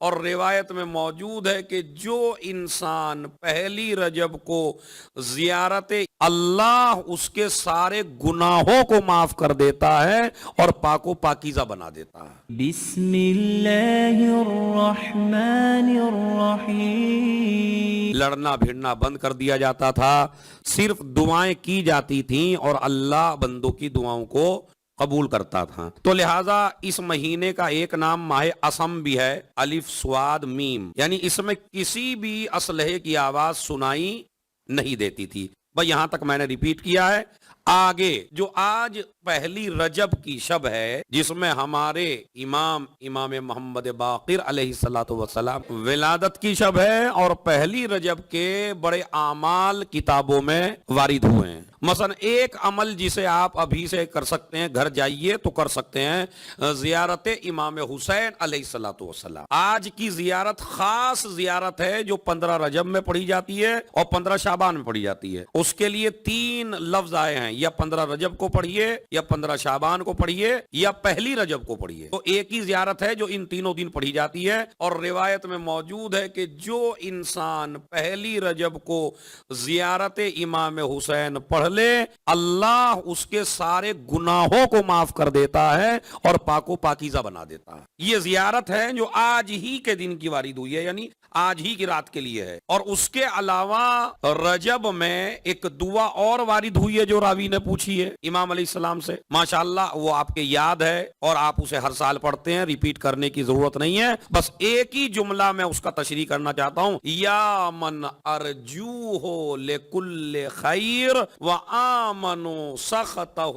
اور روایت میں موجود ہے کہ جو انسان پہلی رجب کو زیارت اللہ اس کے سارے گناہوں کو معاف کر دیتا ہے اور پاک و پاکیزہ بنا دیتا ہے۔ بسم اللہ الرحمن الرحیم۔ لڑنا بھیڑنا بند کر دیا جاتا تھا، صرف دعائیں کی جاتی تھیں اور اللہ بندوں کی دعاؤں کو قبول کرتا تھا۔ تو لہٰذا اس مہینے کا ایک نام ماہ اسم بھی ہے، الف صاد میم، یعنی اس میں کسی بھی اسلحے کی آواز سنائی نہیں دیتی تھی۔ بھائی یہاں تک میں نے ریپیٹ کیا ہے۔ آگے جو آج پہلی رجب کی شب ہے، جس میں ہمارے امام محمد باقر علیہ الصلوۃ والسلام ولادت کی شب ہے، اور پہلی رجب کے بڑے اعمال کتابوں میں وارد ہوئے ہیں۔ مثلا ایک عمل جسے آپ ابھی سے کر سکتے ہیں، گھر جائیے تو کر سکتے ہیں، زیارت امام حسین علیہ الصلوۃ والسلام۔ آج کی زیارت خاص زیارت ہے جو 15 رجب میں پڑھی جاتی ہے اور 15 شعبان میں پڑھی جاتی ہے۔ اس کے لیے 3 لفظ آئے ہیں، یا 15 رجب کو پڑھیے، یا 15 شعبان کو پڑھیے، یا پہلی رجب کو پڑھیے۔ تو ایک ہی زیارت ہے جو ان تینوں دن پڑھی جاتی ہے، اور روایت میں موجود ہے کہ جو انسان پہلی رجب کو زیارت امام حسین پڑھ لے، اللہ اس کے سارے گناہوں کو معاف کر دیتا ہے اور پاک و پاکیزہ بنا دیتا ہے۔ یہ زیارت ہے جو آج ہی کے دن کی وارد ہوئی ہے، یعنی آج ہی کی رات کے لیے ہے۔ اور اس کے علاوہ رجب میں ایک دعا اور وارد ہوئی ہے جو راوی نے پوچھی ہے امام علیہ السلام سے، ماشاءاللہ وہ آپ کے یاد ہے اور آپ اسے ہر سال پڑھتے ہیں، ریپیٹ کرنے کی ضرورت نہیں ہے، بس ایک ہی جملہ میں اس کا تشریح کرنا چاہتا ہوں۔ یا من ارجوہ لکل خیر وآمنوا سخطہ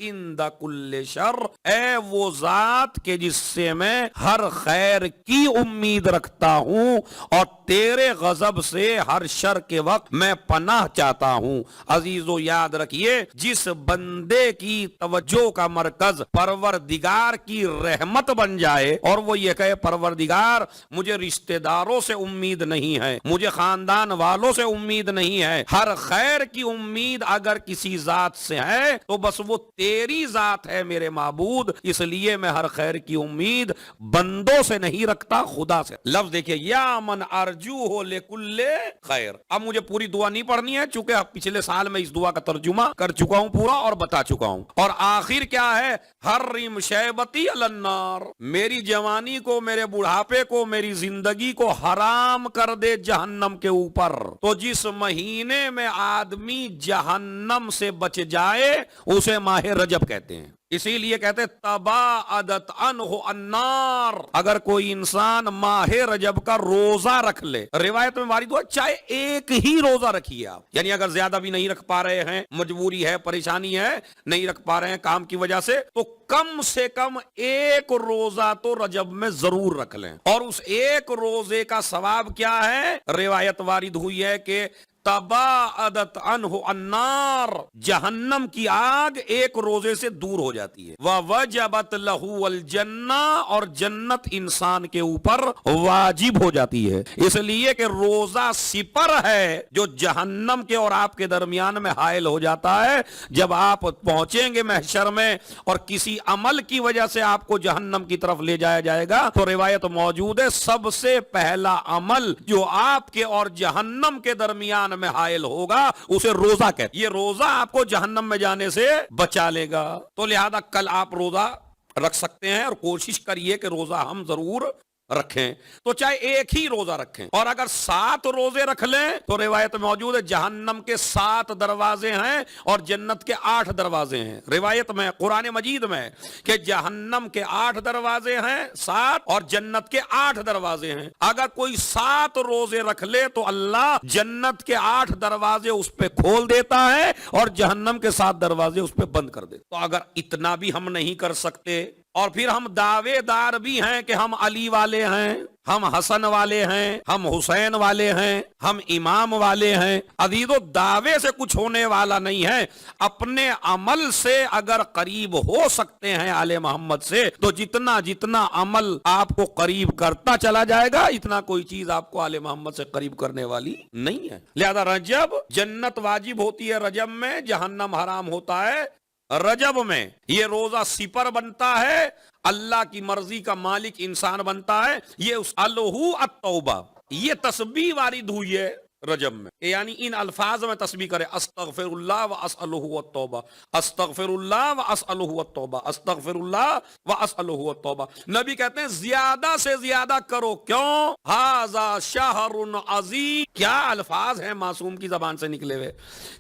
عند کل شر، اے وہ ذات کے جس سے میں ہر خیر کی امید رکھتا ہوں اور تیرے غضب سے ہر شر کے وقت میں پناہ چاہتا ہوں۔ عزیزو یاد رکھیے، جس بندے کی توجہ کا مرکز پروردگار کی رحمت بن جائے اور وہ یہ کہے پروردگار مجھے رشتہ داروں سے امید نہیں ہے، مجھے خاندان والوں سے امید نہیں ہے، ہر خیر کی امید اگر کسی ذات سے ہے تو بس وہ تیری ذات ہے میرے معبود، اس لیے میں ہر خیر کی امید بندوں سے نہیں رکھتا، خدا سے۔ لفظ دیکھیے، یا من ارجوہ لکل خیر۔ اب مجھے پوری دعا نہیں پڑھنی ہے چونکہ پچھلے سال میں اس دعا کا ترجمہ کر چکا ہوں پورا اور بتا چکا ہوں۔ اور آخر کیا ہے؟ حرم شیبتی علی النار، میری جوانی کو، میرے بڑھاپے کو، میری زندگی کو حرام کر دے جہنم کے اوپر۔ تو جس مہینے میں آدمی جہنم سے بچ جائے اسے ماہ رجب کہتے ہیں، اسی لیے کہتے تباعدت عنہ النار۔ اگر کوئی انسان ماہ رجب کا روزہ رکھ لے، روایت میں وارد ہوا چاہے ایک ہی روزہ رکھیے آپ، یعنی اگر زیادہ بھی نہیں رکھ پا رہے ہیں، مجبوری ہے، پریشانی ہے، نہیں رکھ پا رہے ہیں کام کی وجہ سے، تو کم سے کم ایک روزہ تو رجب میں ضرور رکھ لیں۔ اور اس ایک روزے کا ثواب کیا ہے؟ روایت وارد ہوئی ہے کہ تباعدت عنہ النار، جہنم کی آگ ایک روزے سے دور ہو جاتی ہے۔ ووجبت لہ الجنہ، اور جنت انسان کے اوپر واجب ہو جاتی ہے، اس لیے کہ روزہ سپر ہے جو جہنم کے اور آپ کے درمیان میں حائل ہو جاتا ہے۔ جب آپ پہنچیں گے محشر میں اور کسی عمل کی وجہ سے آپ کو جہنم کی طرف لے جایا جائے گا، تو روایت موجود ہے سب سے پہلا عمل جو آپ کے اور جہنم کے درمیان میں حائل ہوگا اسے روزہ کہتے ہیں۔ یہ روزہ آپ کو جہنم میں جانے سے بچا لے گا۔ تو لہذا کل آپ روزہ رکھ سکتے ہیں اور کوشش کریے کہ روزہ ہم ضرور رکھیں، تو چاہے ایک ہی روزہ رکھیں، اور اگر 7 روزے رکھ لیں تو روایت موجود ہے جہنم کے 7 دروازے ہیں اور جنت کے 8 دروازے ہیں۔ روایت میں قرآن مجید میں کہ جہنم کے 8 دروازے ہیں 7 اور جنت کے 8 دروازے ہیں۔ اگر کوئی 7 روزے رکھ لے تو اللہ جنت کے 8 دروازے اس پہ کھول دیتا ہے اور جہنم کے 7 دروازے اس پہ بند کر دیتا۔ تو اگر اتنا بھی ہم نہیں کر سکتے اور پھر ہم دعوے دار بھی ہیں کہ ہم علی والے ہیں، ہم حسن والے ہیں، ہم حسین والے ہیں، ہم امام والے ہیں، عزیزو دعوے سے کچھ ہونے والا نہیں ہے۔ اپنے عمل سے اگر قریب ہو سکتے ہیں آل محمد سے، تو جتنا جتنا عمل آپ کو قریب کرتا چلا جائے گا، اتنا کوئی چیز آپ کو آل محمد سے قریب کرنے والی نہیں ہے۔ لہذا رجب جنت واجب ہوتی ہے، رجب میں جہنم حرام ہوتا ہے، رجب میں یہ روزہ سپر بنتا ہے، اللہ کی مرضی کا مالک انسان بنتا ہے، یہ اسألہ التوبہ، یہ تسبیح وارد ہوئی ہے رجب میں، یعنی ان الفاظ میں تسبیح کرے، استغفر اللہ و اسألہ التوبہ، استغفر اللہ و اسألہ التوبہ، استغفر اللہ و اسألہ التوبہ۔ نبی کہتے ہیں زیادہ سے زیادہ کرو، کیوں؟ ھذا شہر عظیم، کیا الفاظ ہیں معصوم کی زبان سے نکلے ہوئے،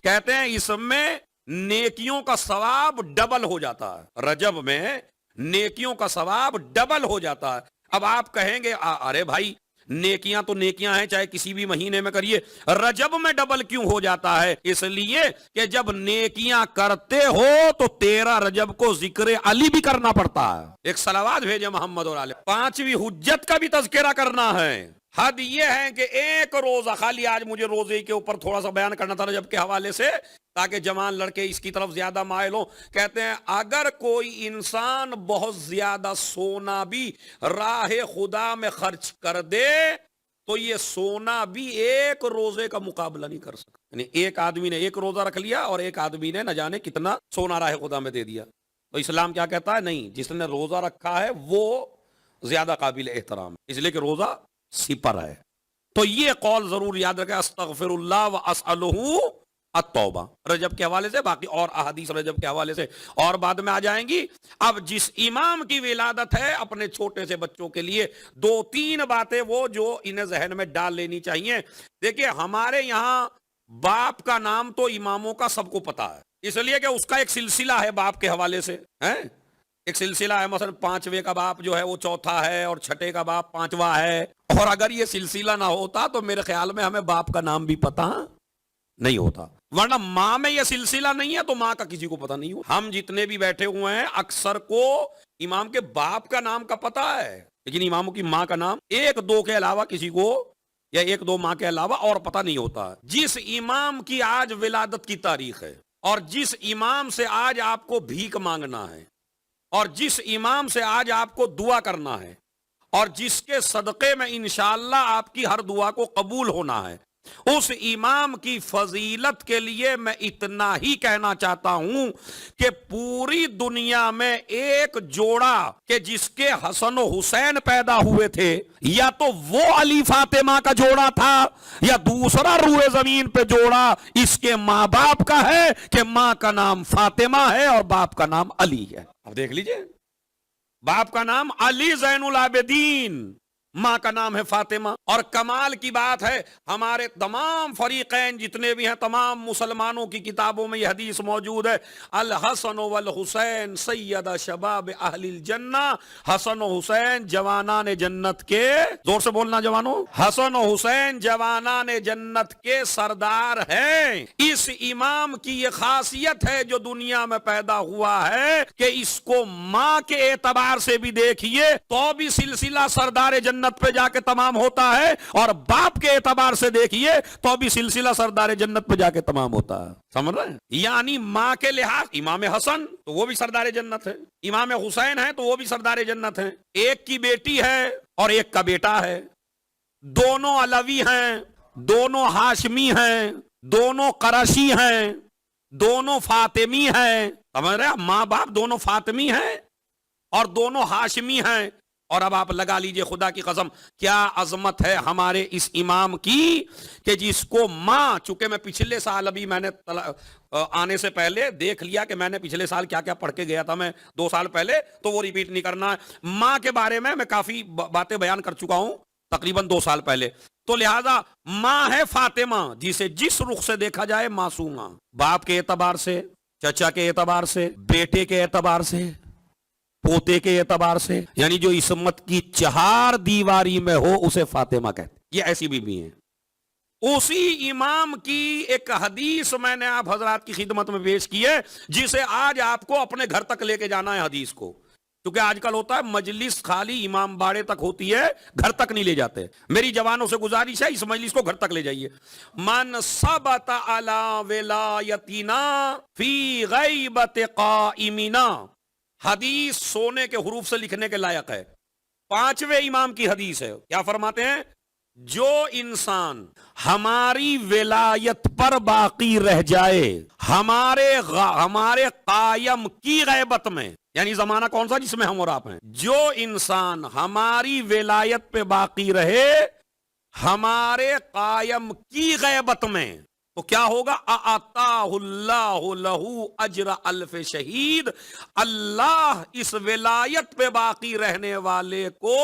کہتے ہیں اس میں نیکیوں کا ثواب ڈبل ہو جاتا ہے، رجب میں نیکیوں کا ثواب ڈبل ہو جاتا ہے۔ اب آپ کہیں گے ارے بھائی نیکیاں تو نیکیاں ہیں چاہے کسی بھی مہینے میں کریے، رجب میں ڈبل کیوں ہو جاتا ہے؟ اس لیے کہ جب نیکیاں کرتے ہو تو 13 رجب کو ذکر علی بھی کرنا پڑتا ہے، ایک صلوات بھیجے محمد اور علی، 5ویں حجت کا بھی تذکرہ کرنا ہے۔ حد یہ ہے کہ ایک روزہ، خالی آج مجھے روزے کے اوپر تھوڑا سا بیان کرنا تھا رجب کے حوالے سے تاکہ جوان لڑکے اس کی طرف زیادہ مائل ہوں، کہتے ہیں اگر کوئی انسان بہت زیادہ سونا بھی راہ خدا میں خرچ کر دے تو یہ سونا بھی ایک روزے کا مقابلہ نہیں کر سکتا، یعنی ایک آدمی نے ایک روزہ رکھ لیا اور ایک آدمی نے نہ جانے کتنا سونا راہ خدا میں دے دیا، تو اسلام کیا کہتا ہے؟ نہیں، جس نے روزہ رکھا ہے وہ زیادہ قابل احترام ہے، اس لیے کہ روزہ سپر ہے۔ تو یہ قول ضرور یاد رکھیں، استغفر اللہ و اسألہ التوبہ رجب کے حوالے سے، باقی اور احادیث رجب کے حوالے سے اور بعد میں آ جائیں گی۔ اب جس امام کی ولادت ہے اپنے چھوٹے سے بچوں کے لیے 2-3 باتیں وہ جو انہیں ذہن میں ڈال لینی چاہیے۔ دیکھیں ہمارے یہاں باپ کا نام تو اماموں کا سب کو پتا ہے، اس لیے کہ اس کا ایک سلسلہ ہے باپ کے حوالے سے، ایک سلسلہ ہے، مثلا 5ویں کا باپ جو ہے وہ 4تھا ہے اور 6ٹھے کا باپ 5واں ہے، اور اگر یہ سلسلہ نہ ہوتا تو میرے خیال میں ہمیں باپ کا نام بھی پتا نہیں ہوتا، ورنہ ماں میں یہ سلسلہ نہیں ہے تو ماں کا کسی کو پتا نہیں ہو۔ ہم جتنے بھی بیٹھے ہوئے ہیں اکثر کو امام کے باپ کا نام کا پتا ہے، لیکن اماموں کی ماں کا نام 1-2 کے علاوہ کسی کو، یا 1-2 ماں کے علاوہ اور پتا نہیں ہوتا۔ جس امام کی آج ولادت کی تاریخ ہے اور جس امام سے آج آپ کو بھیک مانگنا ہے اور جس امام سے آج آپ کو دعا کرنا ہے اور جس کے صدقے میں انشاءاللہ آپ کی ہر دعا کو قبول ہونا ہے، اس امام کی فضیلت کے لیے میں اتنا ہی کہنا چاہتا ہوں کہ پوری دنیا میں ایک جوڑا کہ جس کے حسن و حسین پیدا ہوئے تھے، یا تو وہ علی فاطمہ کا جوڑا تھا یا دوسرا روئے زمین پہ جوڑا اس کے ماں باپ کا ہے کہ ماں کا نام فاطمہ ہے اور باپ کا نام علی ہے۔ اب دیکھ لیجئے، باپ کا نام علی زین العابدین، ماں کا نام ہے فاطمہ، اور کمال کی بات ہے ہمارے تمام فریقین جتنے بھی ہیں تمام مسلمانوں کی کتابوں میں یہ حدیث موجود ہے، الحسن والحسین سید شباب اہل الجنہ، حسن و حسین جوانان جنت کے، زور سے بولنا جوانوں، حسن و حسین جوانان جنت کے سردار ہیں۔ اس امام کی یہ خاصیت ہے جو دنیا میں پیدا ہوا ہے کہ اس کو ماں کے اعتبار سے بھی دیکھیے تو بھی سلسلہ سردار جنت پہ جا کے تمام ہوتا ہے، اور باپ کے اعتبار سے دیکھیے تو بھی سلسلہ سردار جنت پہ جا کے تمام ہوتا ہے، سمجھ رہے ہیں؟ یعنی ماں کے لحاظ امام حسن تو وہ بھی سردار جنت ہے، امام حسین ہے تو وہ بھی سردار جنت ہیں، ایک کی بیٹی ہے اور ایک کا بیٹا ہے، دونوں علوی ہیں، دونوں ہاشمی ہیں، دونوں قرشی ہیں، دونوں فاطمی ہیں، سمجھ رہے ہیں؟ ماں باپ دونوں فاطمی ہیں اور دونوں ہاشمی ہیں، اور اب آپ لگا لیجئے خدا کی قسم کیا عظمت ہے ہمارے اس امام کی کہ جس کو ماں، چونکہ میں پچھلے سال ابھی میں نے آنے سے پہلے دیکھ لیا کہ میں نے پچھلے سال کیا کیا پڑھ کے گیا تھا میں 2 سال پہلے، تو وہ ریپیٹ نہیں کرنا ہے۔ ماں کے بارے میں کافی باتیں بیان کر چکا ہوں تقریباً 2 سال پہلے، تو لہذا ماں ہے فاطمہ جسے جس رخ سے دیکھا جائے معصومہ، باپ کے اعتبار سے، چچا کے اعتبار سے، بیٹے کے اعتبار سے، پوتے کے اعتبار سے، یعنی جو عصمت کی 4 دیواری میں ہو اسے فاطمہ کہتے ہیں، یہ ایسی بیوی ہیں۔ اسی امام کی ایک حدیث میں نے آپ حضرات کی خدمت میں پیش کی ہے جسے آج آپ کو اپنے گھر تک لے کے جانا ہے حدیث کو، کیونکہ آج کل ہوتا ہے مجلس خالی امام باڑے تک ہوتی ہے، گھر تک نہیں لے جاتے۔ میری جوانوں سے گزارش ہے اس مجلس کو گھر تک لے جائیے۔ من ثبت علی ولایتنا فی غیبت قائمنا، حدیث سونے کے حروف سے لکھنے کے لائق ہے، 5ویں امام کی حدیث ہے، کیا فرماتے ہیں؟ جو انسان ہماری ولایت پر باقی رہ جائے، ہمارے قائم کی غیبت میں، یعنی زمانہ کون سا جس میں ہم اور آپ ہیں، جو انسان ہماری ولایت پہ باقی رہے ہمارے قائم کی غیبت میں، تو کیا ہوگا؟ اعطاہ اللہ لہ اجر الف شہید، اللہ اس ولایت پہ باقی رہنے والے کو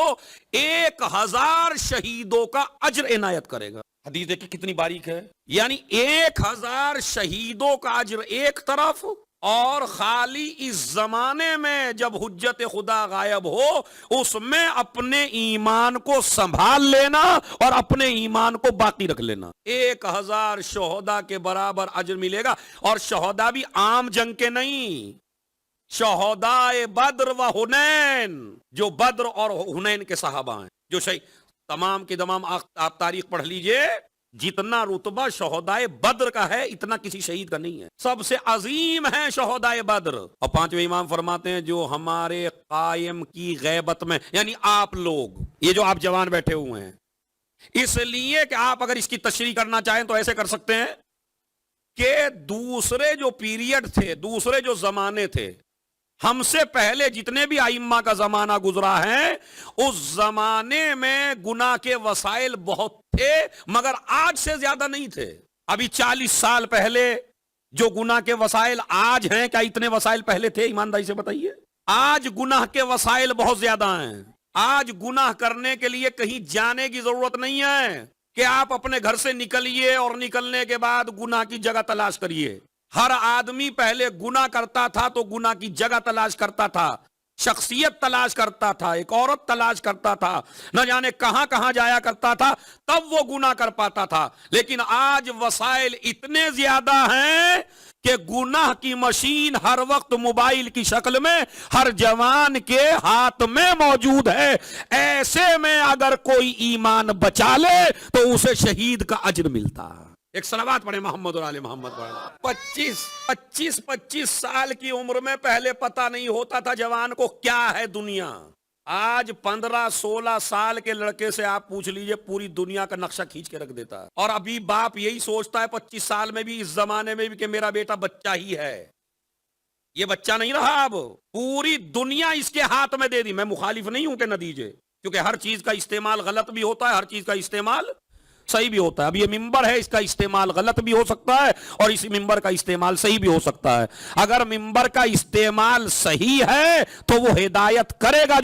1000 شہیدوں کا اجر عنایت کرے گا۔ حدیث دیکھیں کتنی باریک ہے، یعنی 1000 شہیدوں کا اجر ایک طرف، اور خالی اس زمانے میں جب حجت خدا غائب ہو اس میں اپنے ایمان کو سنبھال لینا اور اپنے ایمان کو باقی رکھ لینا، 1000 شہداء کے برابر اجر ملے گا۔ اور شہداء بھی عام جنگ کے نہیں، شہداء بدر و حنین، جو بدر اور حنین کے صحابہ ہیں، جو تمام کے تمام آپ تاریخ پڑھ لیجئے، جتنا رتبہ شہداء بدر کا ہے اتنا کسی شہید کا نہیں ہے، سب سے عظیم ہے شہداء بدر۔ اور 5ویں امام فرماتے ہیں جو ہمارے قائم کی غیبت میں، یعنی آپ لوگ، یہ جو آپ جوان بیٹھے ہوئے ہیں، اس لیے کہ آپ اگر اس کی تشریح کرنا چاہیں تو ایسے کر سکتے ہیں کہ دوسرے جو پیریڈ تھے، دوسرے جو زمانے تھے، ہم سے پہلے جتنے بھی ائمہ کا زمانہ گزرا ہے اس زمانے میں گناہ کے وسائل بہت تھے مگر آج سے زیادہ نہیں تھے۔ ابھی 40 سال پہلے جو گناہ کے وسائل آج ہیں، کیا اتنے وسائل پہلے تھے؟ ایمانداری سے بتائیے۔ آج گناہ کے وسائل بہت زیادہ ہیں، آج گناہ کرنے کے لیے کہیں جانے کی ضرورت نہیں ہے کہ آپ اپنے گھر سے نکلیے اور نکلنے کے بعد گناہ کی جگہ تلاش کریے۔ ہر آدمی پہلے گناہ کرتا تھا تو گناہ کی جگہ تلاش کرتا تھا، شخصیت تلاش کرتا تھا، ایک عورت تلاش کرتا تھا، نہ جانے کہاں کہاں جایا کرتا تھا، تب وہ گناہ کر پاتا تھا۔ لیکن آج وسائل اتنے زیادہ ہیں کہ گناہ کی مشین ہر وقت موبائل کی شکل میں ہر جوان کے ہاتھ میں موجود ہے۔ ایسے میں اگر کوئی ایمان بچا لے تو اسے شہید کا اجر ملتا ہے۔ ایک صلوات پڑھیں محمد اور آل محمد پڑھیں۔ 25 سال کی عمر میں پہلے پتہ نہیں ہوتا تھا جوان کو کیا ہے دنیا۔ آج 15-16 سال کے لڑکے سے آپ پوچھ لیجئے، پوری دنیا کا نقشہ کھینچ کے رکھ دیتا ہے۔ اور ابھی باپ یہی سوچتا ہے 25 سال میں بھی، اس زمانے میں بھی، کہ میرا بیٹا بچہ ہی ہے، یہ بچہ نہیں رہا، اب پوری دنیا اس کے ہاتھ میں دے دی۔ میں مخالف نہیں ہوں کہ نہ دیجئے، کیونکہ ہر چیز کا استعمال غلط بھی ہوتا ہے، ہر چیز کا استعمال صحیح بھی ہوتا ہے۔ اب یہ ممبر ہے، اس کا استعمال غلط بھی ہو سکتا ہے اور اس ممبر کا استعمال صحیح بھی ہو سکتا ہے۔ اگر ممبر کا استعمال صحیح ہے تو وہ ہدایت کرے گا۔